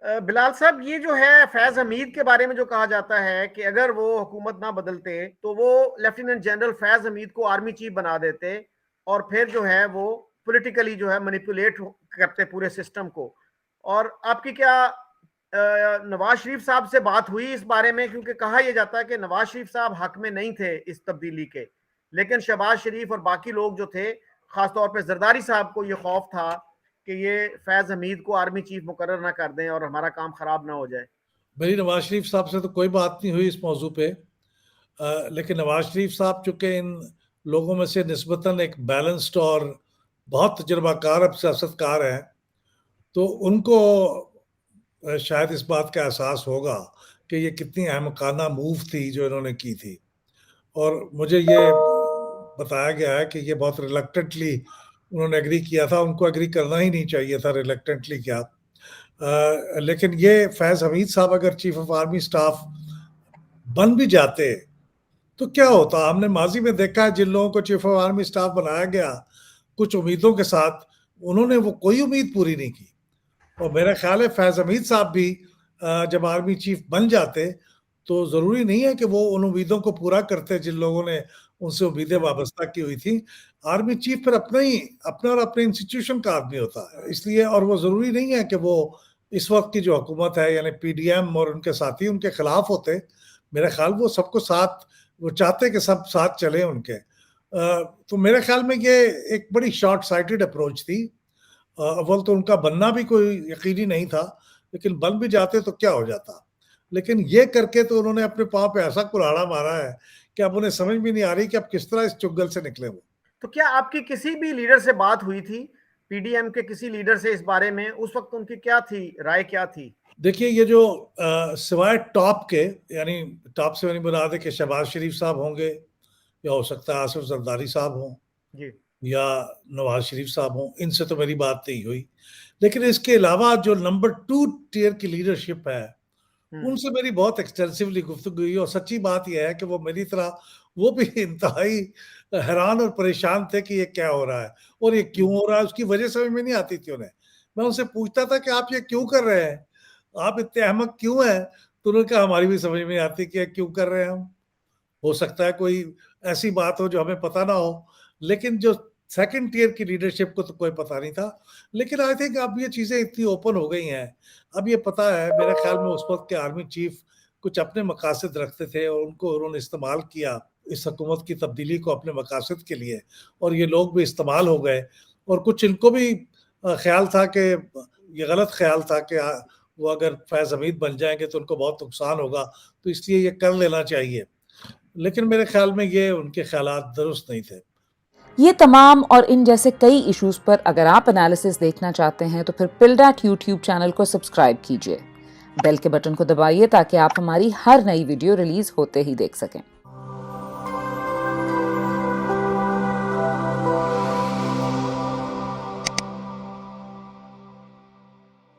बिलाल साहब, ये जो है फैज हमीद के बारे में जो कहा जाता है कि अगर वो हुकूमत ना बदलते तो वो लेफ्टिनेंट जनरल फैज हमीद को आर्मी चीफ बना देते और फिर जो है वो पॉलिटिकली जो है मैनिपुलेट करते पूरे सिस्टम को। और आपकी क्या नवाज शरीफ साहब से बात हुई इस बारे में? क्योंकि कहा यह जाता है कि नवाज शरीफ साहब हक में नहीं थे इस तब्दीली के, लेकिन शहबाज शरीफ और बाकी लोग जो थे, खासतौर पर जरदारी साहब को यह खौफ था कि ये फैज हमीद को आर्मी चीफ मुकर्रर ना कर दें और हमारा काम खराब ना हो जाए। मेरी नवाज शरीफ साहब से तो कोई बात नहीं हुई इस मौजू पे। लेकिन नवाज शरीफ साहब चूँकि इन लोगों में से निस्बतन एक बैलेंस्ड और बहुत तजुर्बाकार अब सियासतकार हैं, तो उनको शायद इस बात का एहसास होगा कि ये कितनी अहमकाना मूव थी जो इन्होंने की थी। और मुझे ये बताया गया है कि ये बहुत रिलक्टेंटली उन्होंने एग्री किया था, उनको एग्री करना ही नहीं चाहिए था, रिलक्टेंटली क्या। लेकिन ये फैज़ हमीद साहब अगर चीफ ऑफ आर्मी स्टाफ बन भी जाते तो क्या होता? हमने माजी में देखा है जिन लोगों को चीफ ऑफ आर्मी स्टाफ बनाया गया कुछ उम्मीदों के साथ, उन्होंने वो कोई उम्मीद पूरी नहीं की। और मेरा ख्याल है फैज़ हमीद साहब भी जब आर्मी चीफ बन जाते तो ज़रूरी नहीं है कि वो उन उम्मीदों को पूरा करते जिन लोगों ने उनसे उम्मीदें वाबस्ता की हुई थी। आर्मी चीफ फिर अपना और अपने इंस्टीट्यूशन का आदमी होता है, इसलिए और वो ज़रूरी नहीं है कि वो इस वक्त की जो हुकूमत है यानी पीडीएम और उनके साथी उनके खिलाफ होते। मेरा ख्याल वो सबको साथ, वो चाहते कि सब साथ चले उनके। तो मेरे ख्याल में ये एक बड़ी शॉर्ट साइटेड अप्रोच थी। अव्वल तो उनका बनना भी कोई यकीनी नहीं था, लेकिन बन भी जाते तो क्या हो जाता। लेकिन ये करके तो उन्होंने अपने पाँव पे ऐसा कुल्हाड़ा मारा है कि अब उन्हें समझ भी नहीं आ रही कि अब किस तरह इस चुगल से निकले वो। तो क्या आपकी किसी भी लीडर से बात हुई थी, पीडीएम के किसी लीडर से, इस बारे में? उस वक्त उनकी क्या थी राय, क्या थी? देखिए ये जो सिवाय टॉप के, यानी टॉप से मैंने बना दे कि शहबाज शरीफ साहब होंगे, या हो सकता है आसिफ जरदारी साहब हों, जी। या नवाज शरीफ साहब हों, इनसे तो मेरी बात नहीं हुई। लेकिन इसके अलावा जो नंबर 2 टियर की लीडरशिप है, उनसे मेरी बहुत एक्सटेंसिवली गुफ्तगू हुई और सच्ची बात यह है कि वो मेरी तरह वो भी इंतहाई हैरान और परेशान थे कि ये क्या हो रहा है और ये क्यों हो रहा है, उसकी वजह समझ में नहीं आती थी उन्हें। मैं उनसे पूछता था कि आप ये क्यों कर रहे हैं? आप इतने अहमक क्यों हैं? तो उन्होंने कहा हमारी भी समझ में नहीं आती कि क्यों कर रहे हैं हम। हो सकता है कोई ऐसी बात हो जो हमें पता ना हो, लेकिन जो सेकंड टियर की लीडरशिप को तो कोई पता नहीं था। लेकिन आई थिंक अब ये चीज़ें इतनी ओपन हो गई हैं, अब ये पता है, मेरे ख्याल में उस वक़्त के आर्मी चीफ कुछ अपने मकासद रखते थे और उनको उन्होंने इस्तेमाल किया, इस हुकूमत की तब्दीली को अपने मकासद के लिए, और ये लोग भी इस्तेमाल हो गए। और कुछ इनको भी ख्याल था कि ये गलत ख्याल था कि वो अगर फैज़ हमीद बन जाएँगे तो उनको बहुत नुकसान होगा, तो इसलिए ये कर लेना चाहिए। लेकिन मेरे ख्याल में ये उनके ख्यालात दुरुस्त नहीं थे। ये तमाम और इन जैसे कई इश्यूज पर अगर आप एनालिसिस देखना चाहते हैं तो फिर पिल्डैट यूट्यूब चैनल को सब्सक्राइब कीजिए, बेल के बटन को दबाइए ताकि आप हमारी हर नई वीडियो रिलीज होते ही देख सकें।